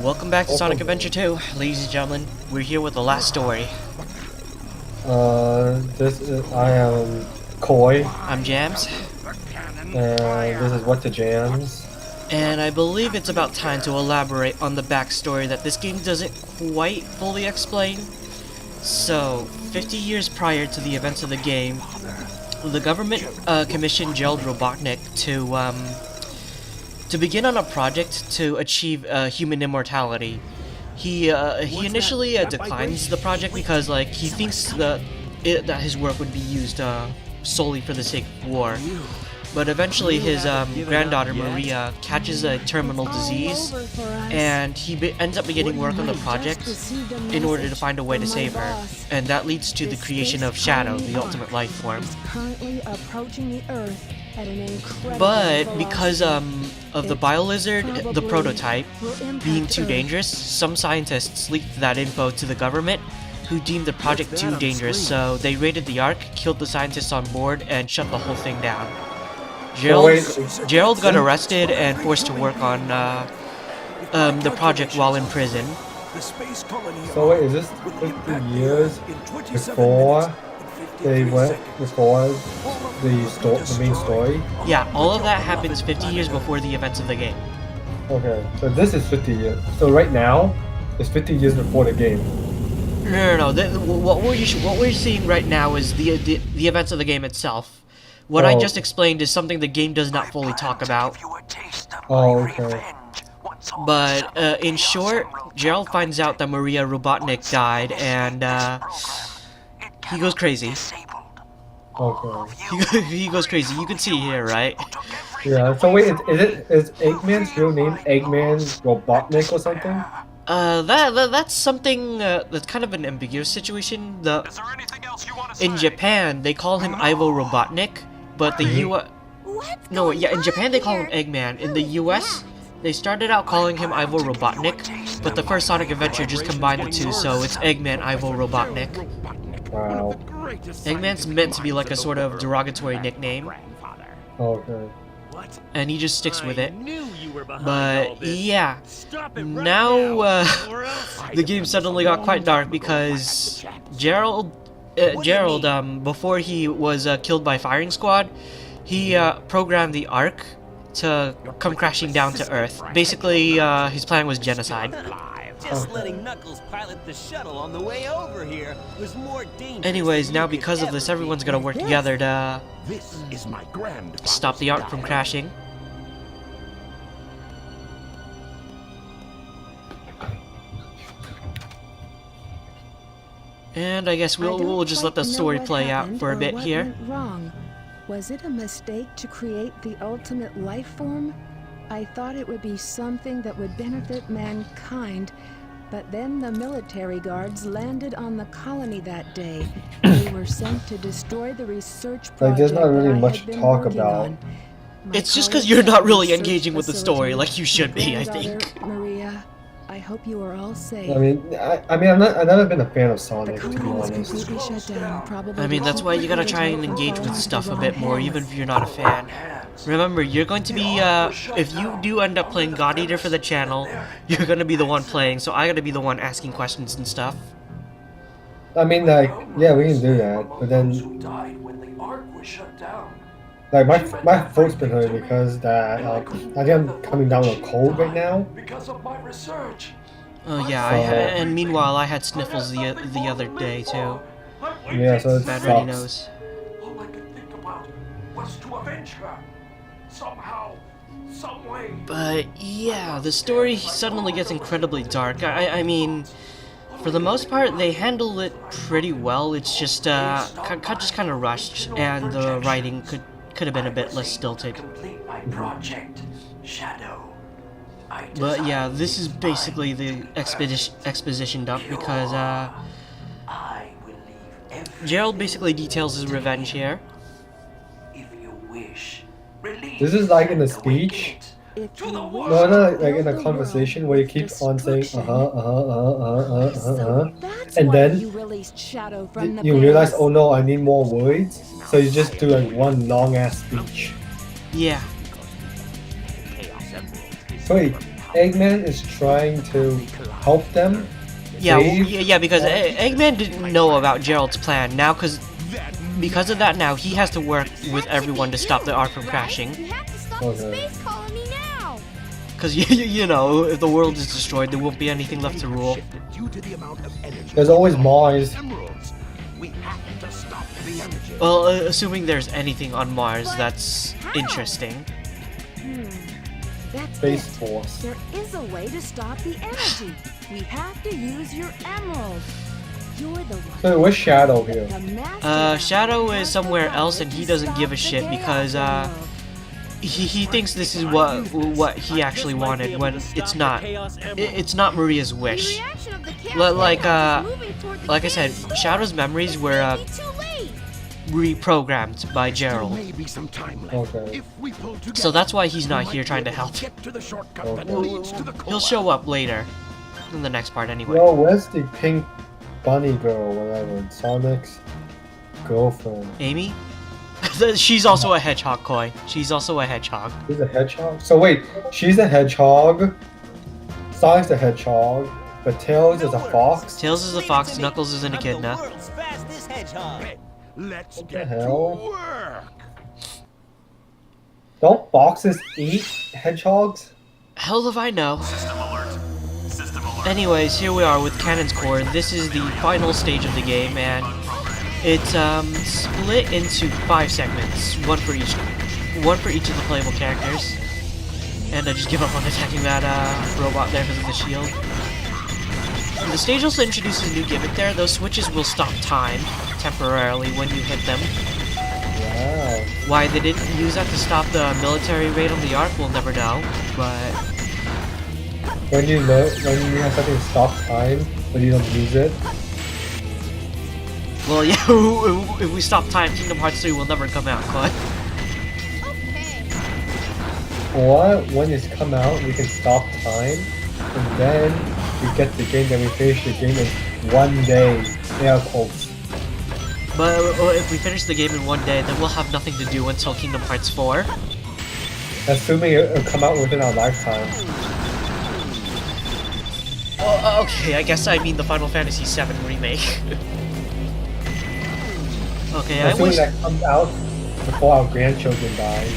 Welcome back to Sonic Adventure 2, ladies and gentlemen. We're here with the last story. I am Koi, I'm Jams, and this is whaatthejams. and I believe it's about time to elaborate on the backstory that this game doesn't quite fully explain. So, 50 years prior to the events of the game, the government commissioned Gerald Robotnik to begin on a project to achieve human immortality. He initially declines the project because he thinks that his work would be used solely for the sake of war. But eventually his granddaughter Maria catches a terminal disease, and he ends up beginning work on the project in order to find a way to save her. And that leads to the creation of Shadow, the ultimate life form. But because of the biolizard, the prototype, being too dangerous, some scientists leaked that info to the government, who deemed the project too dangerous, so they raided the Ark, killed the scientists on board, and shut the whole thing down. Gerald got arrested and forced to work on the project while in prison. So wait, is this 50 years before the main story? Yeah, all of that happens 50 years before the events of the game. Okay, so this is 50 years. So right now, it's 50 years before the game. No. What we're seeing right now is the events of the game itself. What I just explained is something the game does not fully talk about. Oh, okay. But in short, Gerald finds out that Maria Robotnik died, and he goes crazy. Okay. He goes crazy. You can see here, right? Yeah. So wait, is Eggman's real name Eggman Robotnik or something? That's something that's kind of an ambiguous situation. In Japan they call him Ivo Robotnik, but the in Japan they call him Eggman. In the US, they started out calling him Ivo Robotnik, but the first Sonic Adventure just combined the two, so it's Eggman Ivo Robotnik. Wow. Eggman's meant to be like a sort of derogatory nickname. Okay. And he just sticks with it. But yeah, now the game suddenly got quite dark because Gerald, before he was killed by Firing Squad, he programmed the Ark to come crashing down to Earth. Basically, his plan was genocide. Just letting Knuckles pilot the shuttle on the way over here was more dangerous. Anyways, now because of this, everyone's gonna work together to stop the Ark from crashing. And I guess we'll just let the story play out for a bit here. Wrong. Was it a mistake to create the ultimate life form? I thought it would be something that would benefit mankind, but then the military guards landed on the colony that day. They were sent to destroy the research project. There's not really much to talk about. It's just because you're not really engaging with the story like you should be, I think. Maria, I hope you are all safe. I've never been a fan of Sonic, to be honest. I mean, that's why you gotta try and engage with stuff a bit more, even if you're not a fan. Remember, you're going to be, if you do end up playing God Eater for the channel, you're gonna be the one playing, so I gotta be the one asking questions and stuff. I mean, yeah, we can do that, but then, my throat's been hurting because I think I'm coming down with a cold right now. Oh yeah, and meanwhile I had sniffles the other day too. Yeah, so it Bad Reddy sucks. knows. All I could think about was to avenge her. Somehow, some way. But yeah, the story suddenly gets incredibly dark. I mean, for the most part, they handle it pretty well. It's just just kind of rushed, and the writing could have been a bit less stilted. Complete my project, Shadow. But yeah, this is basically the exposition dump because I will leave Gerald basically details his revenge here. if you wish. This is like in a speech. No, like in a conversation where you keep on saying and then you realize, oh no, I need more words, so you just do like one long ass speech. Yeah. Wait, Eggman is trying to help them. Yeah, save- yeah, because Eggman didn't know about Gerald's plan. Now, because of that, now he has to work with everyone to stop the ark from crashing. We have to stop Okay. the space colony now. Because you know, if the world is destroyed, there won't be anything left to rule. Due to the amount of energy There's always Mars. emeralds, we have to stop the energy. Well, assuming there's anything on Mars that's interesting. That's Space it. Force. There is a way to stop the energy. We have to use your emerald. You're the one. So where's Shadow here? The master Shadow has is the somewhere power else, and to he doesn't give a stop shit the because chaos emerald. he thinks this is what he actually wanted when it's not. It's not Maria's The wish. reaction of the chaos Like emerald is moving toward the like I said, king. Shadow's memories were It'll be too late. reprogrammed by There Gerald. may be some time left. Okay. If we pull together, So that's why he's we not might here be trying to able help. Get to the shortcut that Okay. leads to the He'll core. show up later. In the next part anyway. Yo, where's the pink bunny girl, whatever? Sonic's girlfriend. Amy? She's also a hedgehog, Koi. She's also a hedgehog. She's a hedgehog? So wait, she's a hedgehog, Sonic's a hedgehog, but Tails is a fox? Tails is a fox, Knuckles is an I'm the echidna. world's fastest hedgehog. Let's the get hell? to work. Don't foxes eat hedgehogs? Hell if I know. Anyways, here we are with Cannon's Core. This is the final stage of the game, and it's split into 5 segments, one for each of the playable characters. And I just give up on attacking that robot there because of the shield. The stage also introduces a new gimmick there. Those switches will stop time temporarily when you hit them. Wow. Why they didn't use that to stop the military raid on the Ark, we'll never know. But When you have something to stop time, but you don't use it, well, yeah, if we stop time, Kingdom Hearts 3 will never come out. But Okay. or when it's come out, we can stop time, and then we get the game, then we finish the game in one day. Air quotes. if we finish the game in one day, then we'll have nothing to do until Kingdom Hearts 4. Assuming it'll come out within our lifetime. Well, okay, I guess I mean the Final Fantasy VII remake. Okay, I Assuming wish. that comes out before our grandchildren die.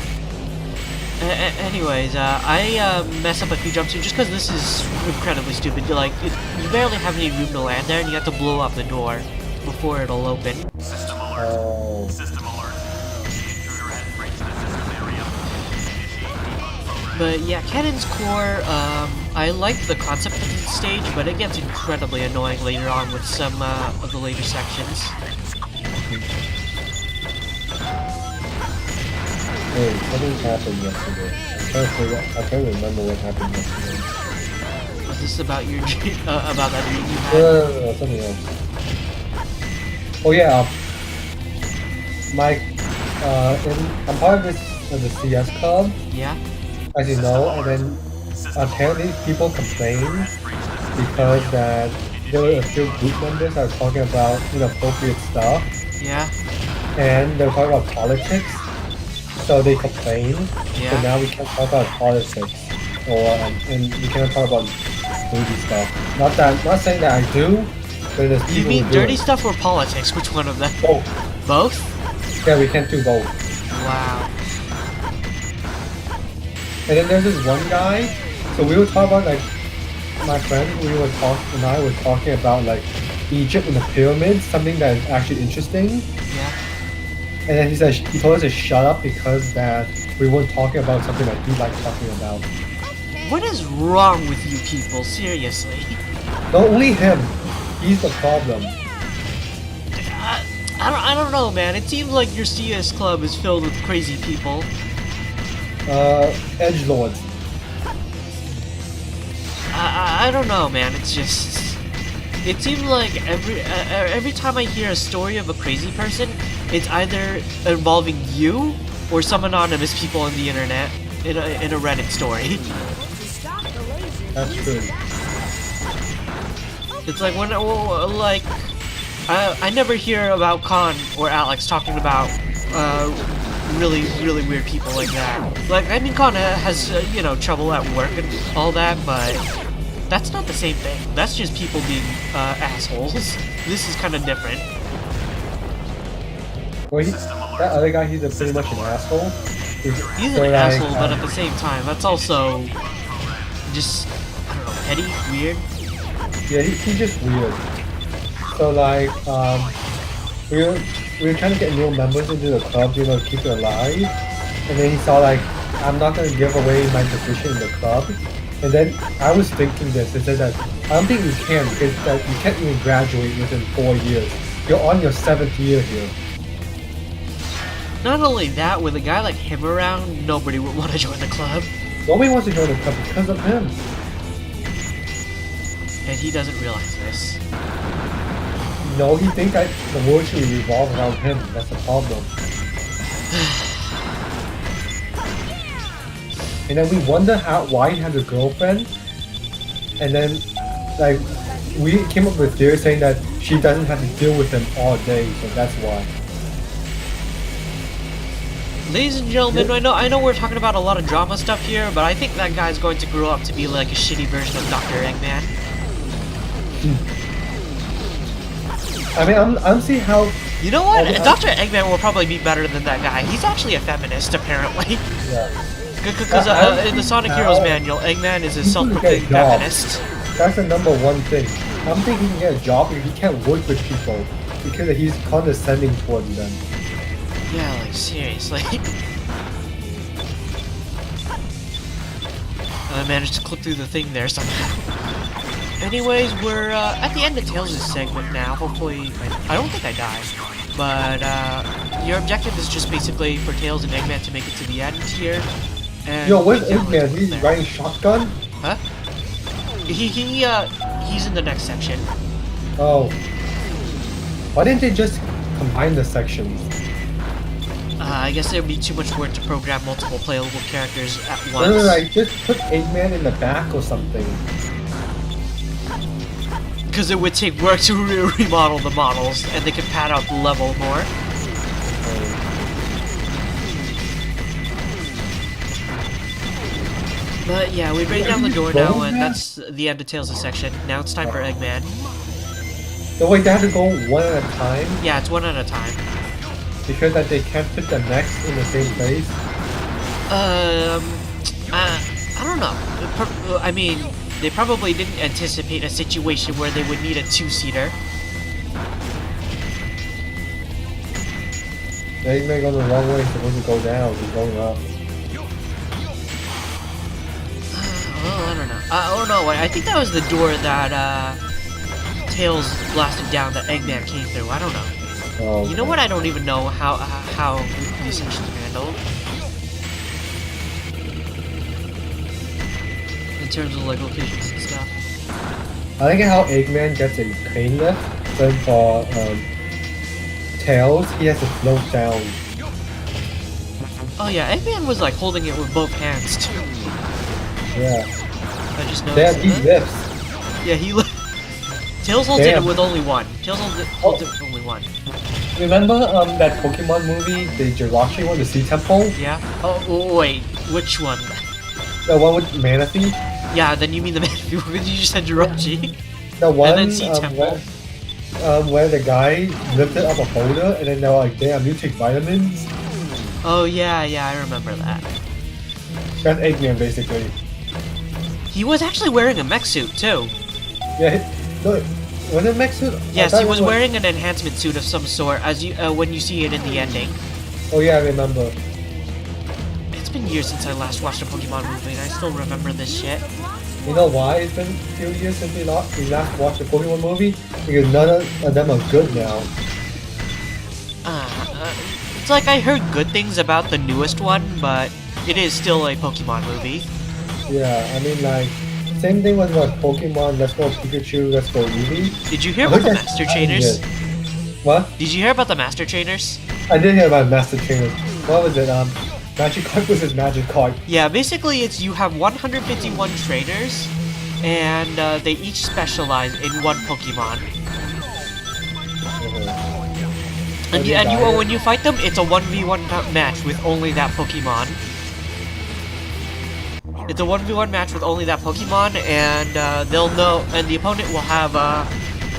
Anyways, I mess up a few jumps here just because this is incredibly stupid. You barely have any room to land there, and you have to blow up the door before it'll open. Oh. But yeah, Cannon's Core, I like the concept of the stage, but it gets incredibly annoying later on with some of the later sections. Wait, something happened yesterday. I can't remember what happened yesterday. Was this about your dream, about that dream you had? No, something else. Oh yeah, I'm part of the CS club, Yeah? as you know, and then apparently people complained because that there were a few group members that were talking about inappropriate stuff, Yeah? and they were talking about politics, so they complained. Yeah. So now we can't talk about politics, and we can't talk about movie stuff. Not saying that I do, but there's You people mean who do dirty it. stuff or politics? Which one of them? Both. Both? Yeah, we can't do both. Wow. And then there's this one guy. So we were talking about my friend. And I were talking about Egypt and the pyramids, something that is actually interesting. Yeah? And then he told us to shut up because that we weren't talking about something that he liked talking about. What is wrong with you people? Seriously? Not only him, he's the problem. I don't know, man. It seems like your CS club is filled with crazy people. Edgelords. I don't know, man. It's just... It seems like every time I hear a story of a crazy person, it's either involving you or some anonymous people on the internet in a Reddit story. That's true. It's like when I never hear about Khan or Alex talking about really, really weird people like that. Like, I mean, Kana has, you know, trouble at work and all that, but that's not the same thing. That's just people being assholes. This is kind of different. Well, that other guy, he's pretty much an asshole. He's an asshole, but at the same time, that's also just, I don't know, petty, weird. Yeah, he's just weird. So like, we were trying to get new members into the club, you know, to keep it alive. And then he saw like, I'm not gonna give away my position in the club. And then I was thinking this, and said that I don't think you can because that you can't even graduate within 4 years. You're on your 7th year here. Not only that, with a guy like him around, nobody would want to join the club. Nobody wants to join the club because of him. And he doesn't realize this. No, he thinks that the world should revolve around him. That's the problem. And then we wonder why he has a girlfriend. And then, like, we came up with theory saying that she doesn't have to deal with him all day, so that's why. Ladies and gentlemen, I know we're talking about a lot of drama stuff here, but I think that guy's going to grow up to be like a shitty version of Dr. Eggman. I mean, I'm seeing how... You know what? Dr. Eggman will probably be better than that guy. He's actually a feminist, apparently. Yeah. Because in the Sonic Heroes manual, Eggman is a self-proclaimed feminist. That's the #1 thing. I don't think he can get a job if he can't work with people because he's condescending towards them. Yeah, like, seriously. I managed to clip through the thing there somehow. Anyways, we're at the end of Tails' segment now. Hopefully, I don't think I died. But your objective is just basically for Tails and Eggman to make it to the end here. And yo, where's Eggman? He's riding shotgun? Huh? He's in the next section. Oh. Why didn't they just combine the sections? I guess there would be too much work to program multiple playable characters at once. No, like, just put Eggman in the back or something. Because it would take work to remodel the models, and they could pad out the level more. But yeah, we break down the door now, and that's the end of Tails' section. Now it's time for Eggman. So wait, they have to go one at a time? Yeah, it's one at a time. Because that they can't put the next in the same place? I don't know. I mean, they probably didn't anticipate a situation where they would need a two-seater. The Eggman going the wrong way, he's supposed to go down, he's going up. Well, I don't know. Oh no, I think that was the door that, Tails blasted down that Eggman came through. I don't know. Oh, okay. You know what? I don't even know how these sections are handled. In terms of, like, locations and stuff. I like how Eggman gets a crane lift, but for, Tails, he has to float down. Oh yeah, Eggman was, like, holding it with both hands, too. Yeah. I just Damn, noticed he that. lifts. Yeah, he Tails holds it with only one. Tails holds it with only one. Remember that Pokemon movie, the Jirachi one, the Sea Temple? Yeah? Oh, wait. Which one? The one with Manaphy? Yeah, then you mean the Manaphy one. You just said Jirachi. The one And then Sea Temple. where the guy lifted up a boulder and then they're like, damn, you take vitamins? Oh, yeah, I remember that. That's Eggman, basically. He was actually wearing a mech suit, too. Yeah, look, was it mech suit? Yes, he was wearing an enhancement suit of some sort, as you when you see it in the ending. Oh yeah, I remember. It's been years since I last watched a Pokemon movie, and I still remember this shit. You know why it's been a few years since we last watched a Pokemon movie? Because none of them are good now. It's like I heard good things about the newest one, but it is still a Pokemon movie. Yeah, I mean like, same thing with what Pokemon, Let's Go Pikachu, Let's Go Eevee. Did you hear about the Master Trainers? What? Did you hear about the Master Trainers? I did hear about Master Trainers. What was it? Magikarp versus Magikarp. Yeah, basically it's you have 151 trainers, and they each specialize in one Pokemon. And, when you fight them, it's a 1v1 match with only that Pokemon. It's a 1v1 match with only that Pokemon, and they'll know, and the opponent will have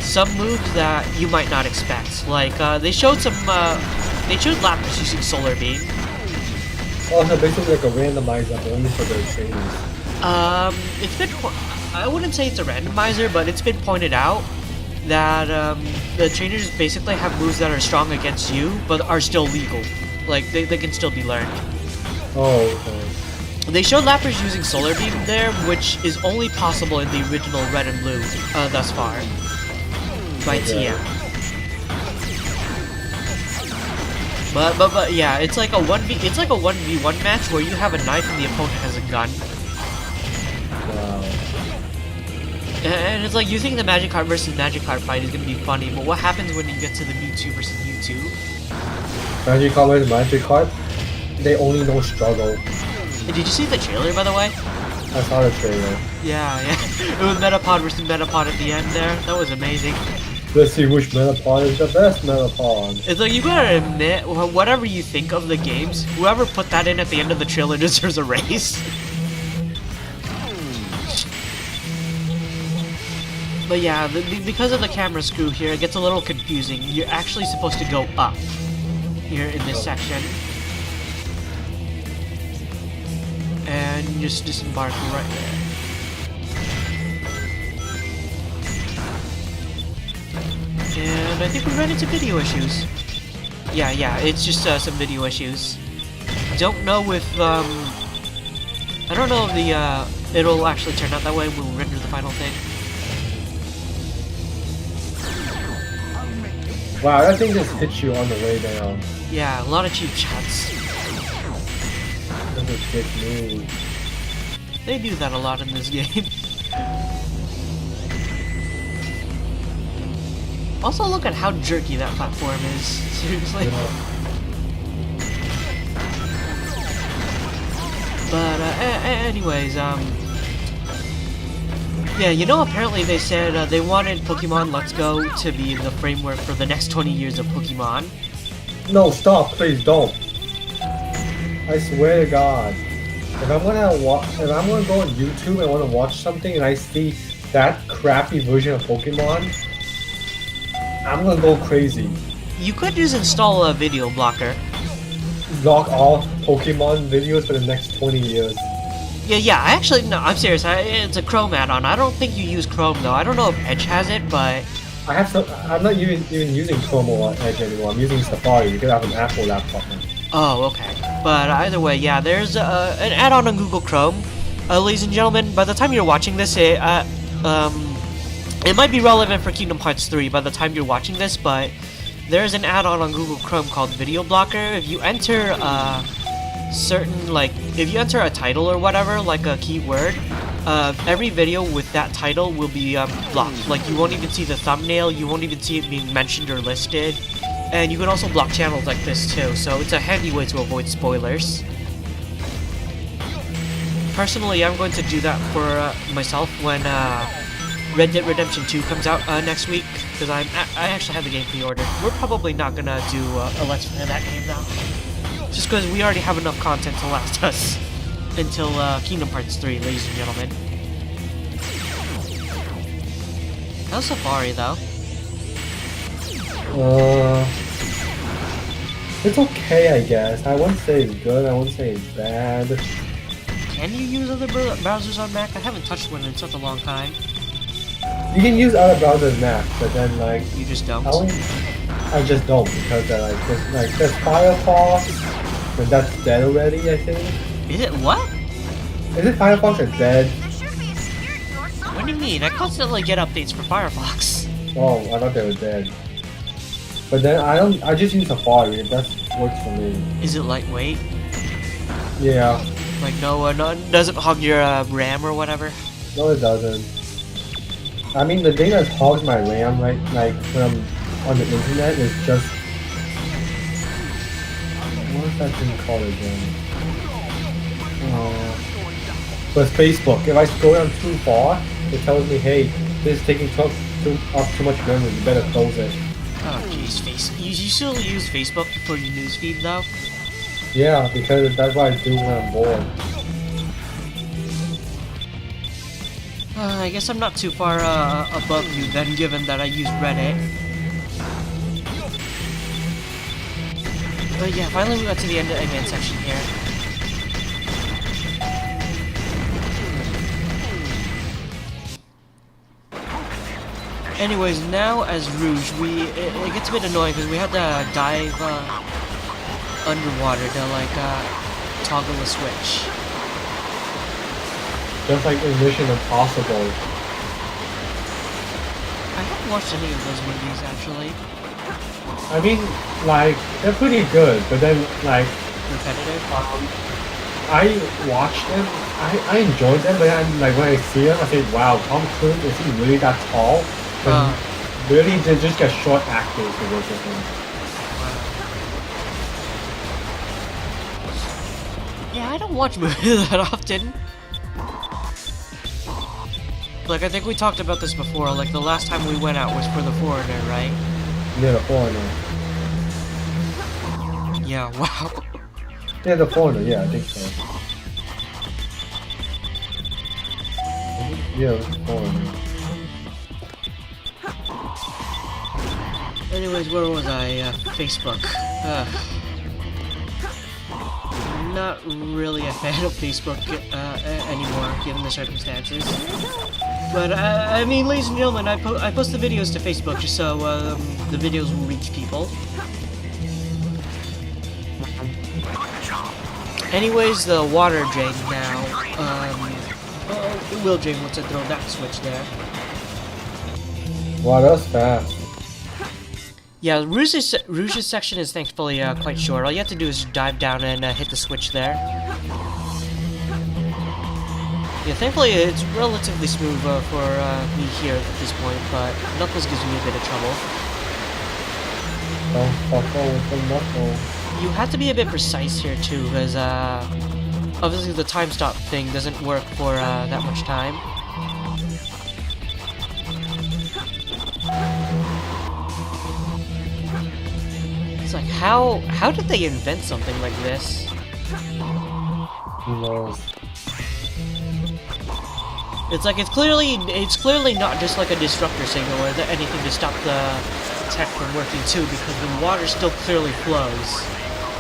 some moves that you might not expect. Like they showed Lapras using Solar Beam. Also, basically like a randomizer but only for the trainers. It's been, I wouldn't say it's a randomizer, but it's been pointed out that the trainers basically have moves that are strong against you, but are still legal. Like, they can still be learned. Oh, okay. They showed Lapras using Solar Beam there, which is only possible in the original Red and Blue thus far. By TM. But yeah, it's like a 1v1 match where you have a knife and the opponent has a gun. Wow. And it's like, you think the Magikarp versus Magikarp fight is gonna be funny, but what happens when you get to the Mewtwo versus Mewtwo? Magikarp versus Magikarp, they only know struggle. Did you see the trailer, by the way? I saw the trailer. Yeah. It was Metapod versus Metapod at the end there. That was amazing. Let's see which Metapod is the best Metapod. It's like, you gotta admit, whatever you think of the games, whoever put that in at the end of the trailer deserves a raise. But yeah, because of the camera screw here, it gets a little confusing. You're actually supposed to go up here in this section. And just disembark right there. And I think we ran into video issues. Yeah, it's just some video issues. Don't know if, I don't know if it'll actually turn out that way. We'll render the final thing. Wow, that thing just hits you on the way down. Yeah, a lot of cheap shots. That's a big move. They do that a lot in this game. Also, look at how jerky that platform is. Seriously. Yeah. But anyways, yeah, you know, apparently they said they wanted Pokemon Let's Go to be the framework for the next 20 years of Pokemon. No, stop, please don't. I swear to God, if I'm gonna go on YouTube and want to watch something and I see that crappy version of Pokemon, I'm gonna go crazy. You could just install a video blocker. Block all Pokemon videos for the next 20 years. Yeah, no, I'm serious. It's a Chrome add-on. I don't think you use Chrome though. I don't know if Edge has it, but I'm not even using Chrome or Edge anymore. I'm using Safari because I have an Apple laptop now. Oh, okay. But either way, yeah, there's an add-on on Google Chrome. Ladies and gentlemen, by the time you're watching this, it might be relevant for Kingdom Hearts 3 by the time you're watching this, but there's an add-on on Google Chrome called Video Blocker. If you enter if you enter a title or whatever, like a keyword, every video with that title will be blocked. Like, you won't even see the thumbnail, you won't even see it being mentioned or listed. And you can also block channels like this too, so it's a handy way to avoid spoilers. Personally, I'm going to do that for myself when Red Dead Redemption 2 comes out next week, because I actually have the game pre-ordered. We're probably not gonna do a Let's Play of that game though, just because we already have enough content to last us until Kingdom Hearts 3, ladies and gentlemen. How's Safari though? It's okay, I guess. I wouldn't say it's good, I wouldn't say it's bad. Can you use other browsers on Mac? I haven't touched one in such a long time. You can use other browsers Mac, but then like You just don't? I just don't because there's Firefox, but that's dead already, I think. Is it what? Is it Firefox or dead? There should be a spirit door somewhere. What do you mean? I constantly get updates for Firefox. Oh, I thought they were dead. But then I just use Safari, that works for me. Is it lightweight? Yeah. Like no, doesn't hog your RAM or whatever? No, it doesn't. I mean, the thing that hogs my RAM, right, like when I'm on the internet, is just what's that thing called again? But Facebook. If I scroll down too far, it tells me, hey, this is taking up too much memory. You better close it. Oh jeez, you still use Facebook for your newsfeed though? Yeah, because that's what I do when I'm bored. I guess I'm not too far above you then, given that I use Reddit. But yeah, finally we got to the end of the advanced section here. Anyways, now as Rouge, it gets a bit annoying because we had to dive underwater to like toggle a switch. Just like in Mission Impossible. I haven't watched any of those movies actually. I mean, like, they're pretty good, but then, like, Repetitive? I watched them, I enjoyed them, but then, like, when I see them, I think, wow, Tom Cruise, is he really that tall? But really, they just get short actors to work with him. Yeah, I don't watch movies that often. Like, I think we talked about this before, like, the last time we went out was for The Foreigner, right? Yeah, The Foreigner. Yeah, wow. Yeah, The Foreigner, yeah, I think so. Yeah, The Foreigner. Anyways, where was I? Facebook. Not really a fan of Facebook anymore, given the circumstances. But I mean, ladies and gentlemen, I post the videos to Facebook just so the videos will reach people. Anyways, the water drain now. Will drain once I throw that switch there. Wow, that was fast. Yeah, Rouge's section is thankfully quite short. All you have to do is dive down and hit the switch there. Yeah, thankfully it's relatively smooth for me here at this point, but Knuckles gives me a bit of trouble. Don't fuck with the Knuckles. You have to be a bit precise here too, because obviously the time stop thing doesn't work for that much time. It's like, how did they invent something like this? Who knows? It's like it's clearly not just like a disruptor signal or anything to stop the tech from working too, because the water still clearly flows,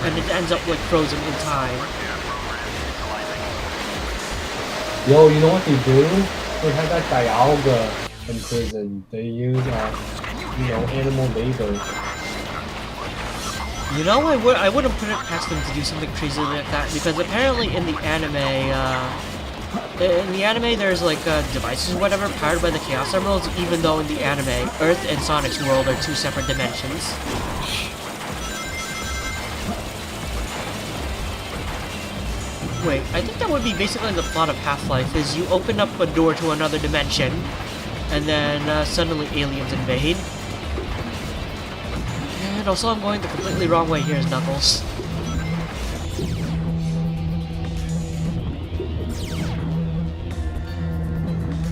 and it ends up like frozen in time. Yo, you know what they do? They have that Dialga in prison. They use, animal labor. You know, I wouldn't put it past them to do something crazy like that, because apparently in the anime, there's like devices or whatever powered by the Chaos Emeralds, even though in the anime, Earth and Sonic's world are two separate dimensions. Wait, I think that would be basically the plot of Half-Life, is you open up a door to another dimension, and then suddenly aliens invade. And also I'm going the completely wrong way here as Knuckles.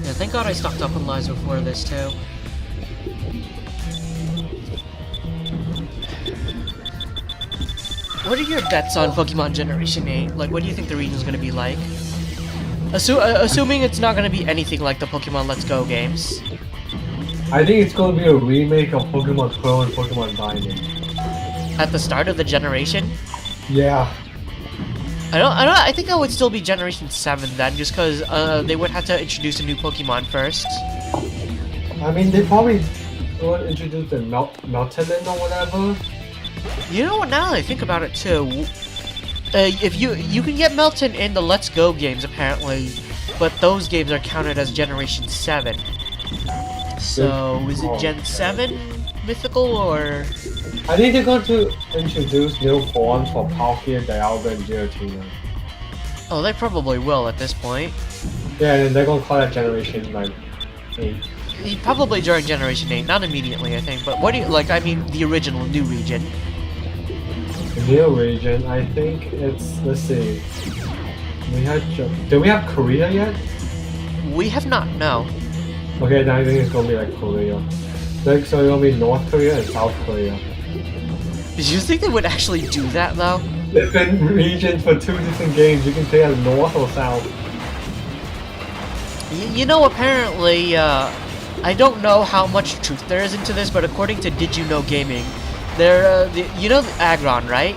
Yeah, thank God I stocked up on lives before this too. What are your bets on Pokemon Generation 8? Like, what do you think the region's gonna be like? Assuming it's not gonna be anything like the Pokemon Let's Go games. I think it's gonna be a remake of Pokemon Pearl and Pokemon Diamond. At the start of the generation? Yeah. I think that would still be Generation 7 then, just because they would have to introduce a new Pokemon first. I mean, they probably would introduce the Meltonin or whatever. You know what, now that I think about it too, if you can get Melton in the Let's Go games apparently, but those games are counted as Generation 7. So, is it Gen 7 mythical, or...? I think they're going to introduce new forms for Palkia, Dialga, and Giratina. Oh, they probably will at this point. Yeah, and they're going to call that Generation, 8. Probably during Generation 8, not immediately, I think, but what do you, like, I mean, the original new region. The new region, I think it's, let's see. Do we have Korea yet? We have not, no. Okay, then I think it's going to be like Korea. Like, so it'll be North Korea and South Korea. Did you think they would actually do that though? Different regions for 2 different games. You can play as North or South. You know, apparently, I don't know how much truth there is into this, but according to Did You Know Gaming, you know Agron, right?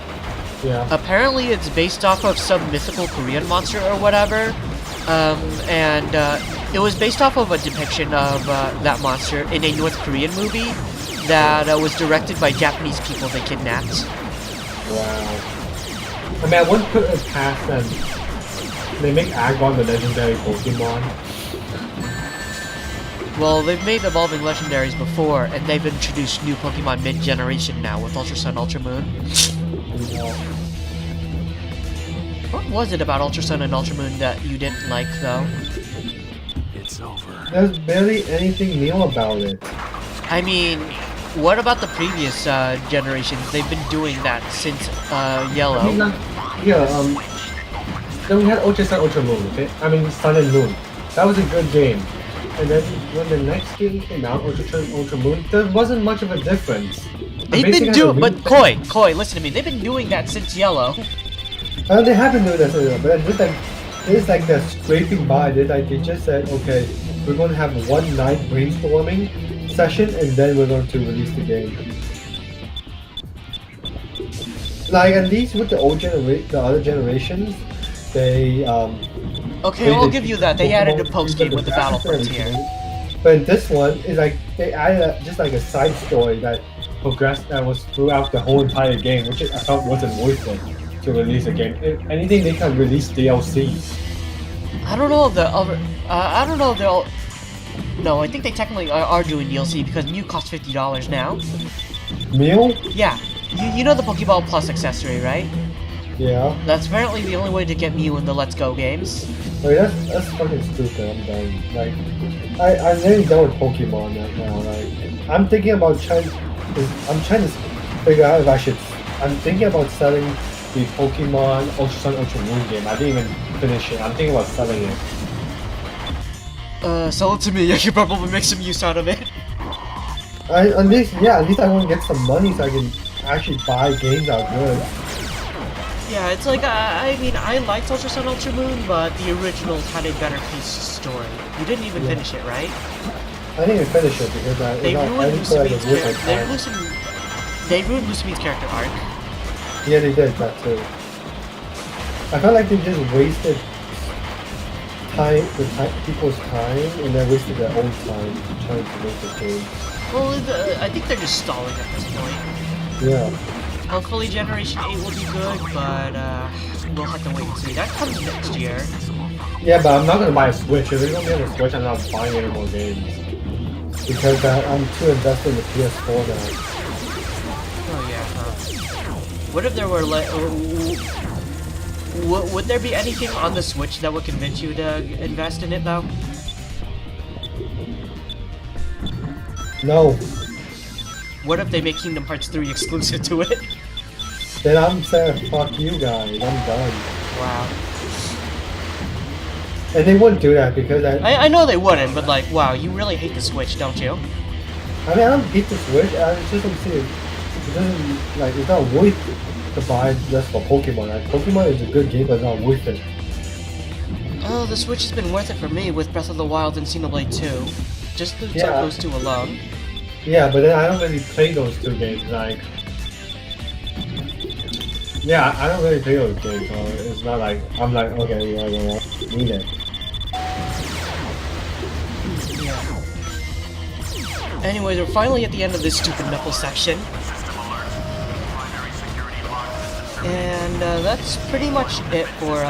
Yeah. Apparently it's based off of some mythical Korean monster or whatever, and it was based off of a depiction of that monster in a North Korean movie that was directed by Japanese people they kidnapped. Wow. I mean, I wouldn't put it past them. They make Agron the legendary Pokemon. Well, they've made evolving legendaries before, and they've introduced new Pokemon mid-generation now with Ultra Sun, Ultra Moon. Yeah. What was it about Ultra Sun and Ultra Moon that you didn't like, though? It's over. There's barely anything new about it. I mean, what about the previous generations? They've been doing that since Yellow. I mean, then we had Ultra Sun, Ultra Moon, okay? I mean, Sun and Moon. That was a good game. And then when the next game came out, Ultra Sun, Ultra Moon, there wasn't much of a difference. They've been doing, but Koi, listen to me. They've been doing that since Yellow. They have been doing that, but it's like they're scraping by. They just said, okay, we're going to have one night brainstorming session, and then we're going to release the game. Like at least with the the other generations, they Okay, I'll give you that. They added a post game with the Battle Frontier. But this one is like they added just like a side story that progressed that was throughout the whole entire game, which I felt wasn't worth it to release a game. If anything, they can release DLCs. I don't know if the other. I don't know if they'll. No, I think they technically are doing DLC because Mew costs $50 now. Mew? Yeah, you know the Pokeball Plus accessory, right? Yeah. That's apparently the only way to get Mew in the Let's Go games. Wait, that's fucking stupid. I'm done. Like, I'm really done with Pokemon right now. Like, I'm thinking about I'm trying to figure out if I should. I'm thinking about selling the Pokemon Ultra Sun Ultra Moon game. I didn't even finish it. I'm thinking about selling it. Sell it to me. I could probably make some use out of it. At least I want to get some money so I can actually buy games that are good. Yeah, it's like, I mean, I liked Ultra Sun, Ultra Moon, but the originals had a better paced story. You didn't even finish it, right? I didn't even finish it because they ruined Lucimine's they ruined Lucimine's character arc. Yeah, they did that too. I felt like they just wasted people's time, and then wasted their own time trying to make the game. Well, I think they're just stalling at this point. Yeah. Hopefully Generation 8 will be good, but we'll have to wait and see. That comes next year. Yeah, but I'm not gonna buy a Switch. If they're gonna be on the Switch, I'm not buying any more games. Because I'm too invested in the PS4 now. Oh yeah, huh. What if there were would there be anything on the Switch that would convince you to invest in it though? No. What if they make Kingdom Hearts 3 exclusive to it? Then I'm saying fuck you guys. I'm done. Wow. And they wouldn't do that because I know they wouldn't, but like, wow, you really hate the Switch, don't you? I mean, I don't hate the Switch. I just don't see it. It doesn't like it's not worth to buy just for Pokemon. Like, Pokemon is a good game, but it's not worth it. Oh, the Switch has been worth it for me with Breath of the Wild and Xenoblade 2. Just those two alone. Yeah, but then I don't really play those two games. Like, yeah, I don't really play those games. So it's not like I'm like, okay, yeah, need it. Yeah. Anyways, we're finally at the end of this stupid Knuckles section. And that's pretty much it for,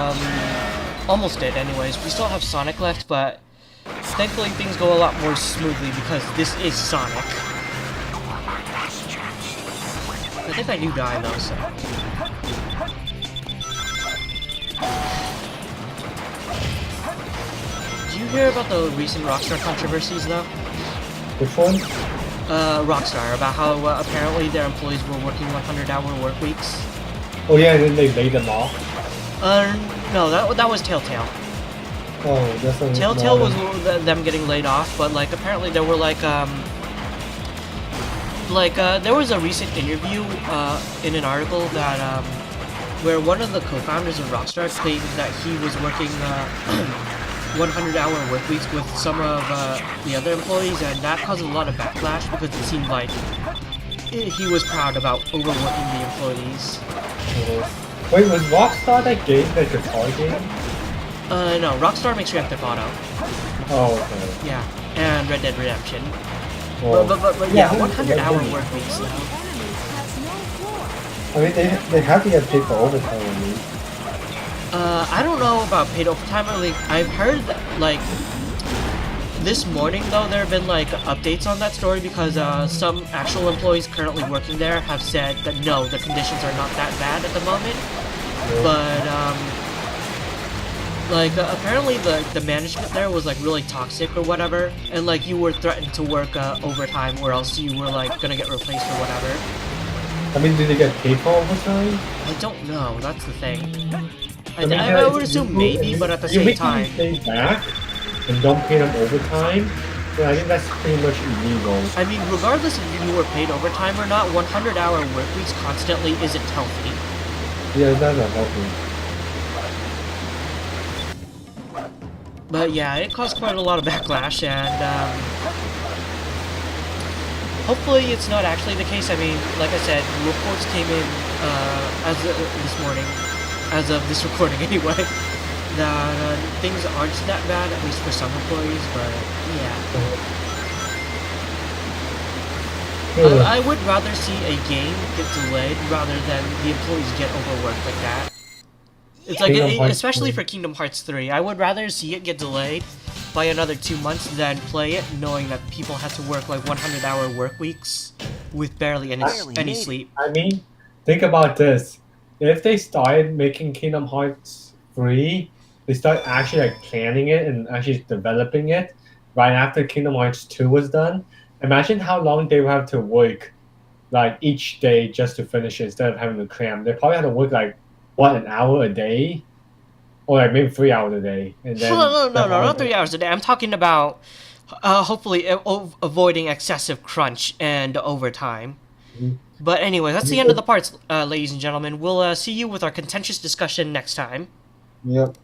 almost it anyways. We still have Sonic left, but thankfully things go a lot more smoothly because this is Sonic. I think I do die though, so... Did you hear about the recent Rockstar controversies though? Which one? Rockstar, about how apparently their employees were working 100-hour work weeks. Oh yeah, and then they laid them off. No, that was Telltale. Oh, that's not. Telltale was them getting laid off, but like apparently there were like like there was a recent interview in an article that where one of the co-founders of Rockstar claimed that he was working 100-hour work weeks with some of the other employees, and that caused a lot of backlash because it seemed like he was proud about overworking the employees. Wait, was Rockstar that game, that guitar game? No, Rockstar makes Grand Theft Auto. Oh, okay. Yeah, and Red Dead Redemption. Well, But yeah, 100-hour work weeks though. I mean, they have to get paid for overtime, I mean. I don't know about paid overtime. Or, like, I've heard that, like, this morning though there have been like updates on that story because some actual employees currently working there have said that no, the conditions are not that bad at the moment. But like apparently the management there was like really toxic or whatever, and like you were threatened to work overtime or else you were like gonna get replaced or whatever. I mean, do they get paid for overtime? I don't know. That's the thing. I I would assume maybe, but at the same time. If you stay back and don't pay them overtime, then I think that's pretty much illegal. I mean, regardless if you were paid overtime or not, 100-hour work weeks constantly isn't healthy. Yeah, that's not healthy. But yeah, it caused quite a lot of backlash, and hopefully it's not actually the case. I mean, like I said, reports came in this morning, as of this recording anyway, that things aren't that bad, at least for some employees, but yeah. I would rather see a game get delayed rather than the employees get overworked like that. It's like, especially for Kingdom Hearts 3, I would rather see it get delayed by another 2 months than play it knowing that people had to work like 100-hour work weeks with barely any sleep. I mean, think about this. If they started making Kingdom Hearts 3, they start actually like planning it and actually developing it right after Kingdom Hearts 2 was done, imagine how long they would have to work like each day just to finish it instead of having to cram. They probably had to work like, what, an hour a day? Or like maybe 3 hours a day. And then no, not 3 hours a day. I'm talking about hopefully avoiding excessive crunch and overtime. But anyway, that's the end of the parts, ladies and gentlemen. We'll see you with our contentious discussion next time. Yep.